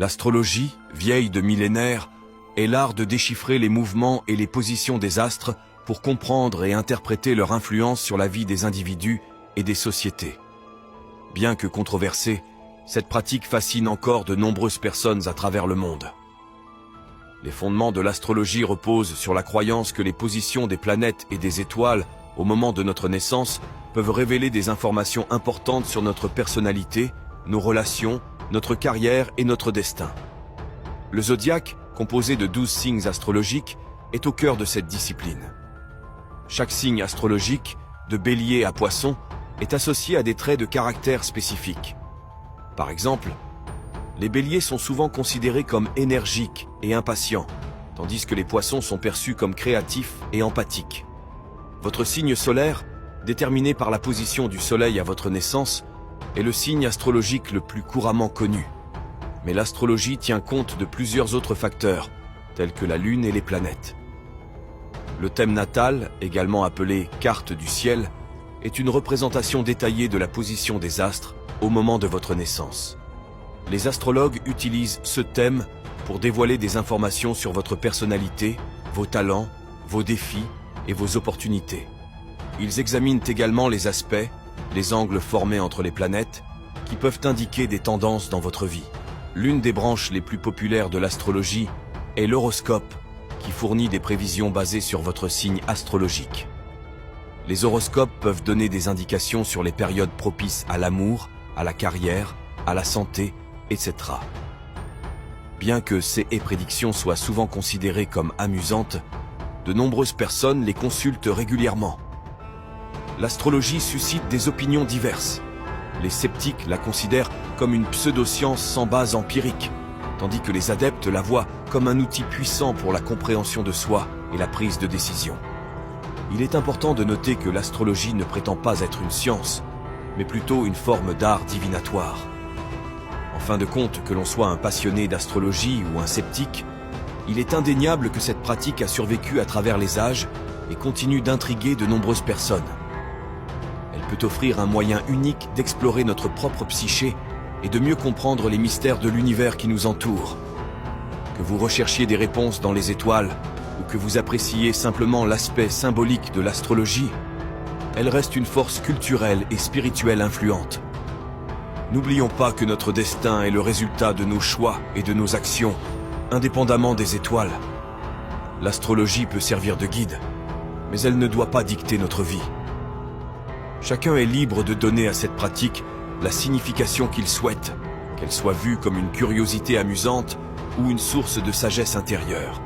L'astrologie, vieille de millénaires, est l'art de déchiffrer les mouvements et les positions des astres pour comprendre et interpréter leur influence sur la vie des individus et des sociétés. Bien que controversée, cette pratique fascine encore de nombreuses personnes à travers le monde. Les fondements de l'astrologie reposent sur la croyance que les positions des planètes et des étoiles au moment de notre naissance peuvent révéler des informations importantes sur notre personnalité, nos relations, notre carrière et notre destin. Le zodiaque, composé de 12 signes astrologiques, est au cœur de cette discipline. Chaque signe astrologique, de Bélier à Poisson, est associé à des traits de caractère spécifiques. Par exemple, les Béliers sont souvent considérés comme énergiques et impatients, tandis que les Poissons sont perçus comme créatifs et empathiques. Votre signe solaire, déterminé par la position du Soleil à votre naissance, est le signe astrologique le plus couramment connu. Mais l'astrologie tient compte de plusieurs autres facteurs, tels que la Lune et les planètes. Le thème natal, également appelé carte du ciel, est une représentation détaillée de la position des astres au moment de votre naissance. Les astrologues utilisent ce thème pour dévoiler des informations sur votre personnalité, vos talents, vos défis et vos opportunités. Ils examinent également les aspects, les angles formés entre les planètes, qui peuvent indiquer des tendances dans votre vie. L'une des branches les plus populaires de l'astrologie est l'horoscope, qui fournit des prévisions basées sur votre signe astrologique. Les horoscopes peuvent donner des indications sur les périodes propices à l'amour, à la carrière, à la santé, etc. Bien que ces prédictions soient souvent considérées comme amusantes, de nombreuses personnes les consultent régulièrement. L'astrologie suscite des opinions diverses. Les sceptiques la considèrent comme une pseudo-science sans base empirique, tandis que les adeptes la voient comme un outil puissant pour la compréhension de soi et la prise de décision. Il est important de noter que l'astrologie ne prétend pas être une science, mais plutôt une forme d'art divinatoire. En fin de compte, que l'on soit un passionné d'astrologie ou un sceptique, il est indéniable que cette pratique a survécu à travers les âges et continue d'intriguer de nombreuses personnes. Elle peut offrir un moyen unique d'explorer notre propre psyché et de mieux comprendre les mystères de l'univers qui nous entoure. Que vous recherchiez des réponses dans les étoiles ou que vous appréciez simplement l'aspect symbolique de l'astrologie, elle reste une force culturelle et spirituelle influente. N'oublions pas que notre destin est le résultat de nos choix et de nos actions, indépendamment des étoiles. L'astrologie peut servir de guide, mais elle ne doit pas dicter notre vie. Chacun est libre de donner à cette pratique la signification qu'il souhaite, qu'elle soit vue comme une curiosité amusante ou une source de sagesse intérieure.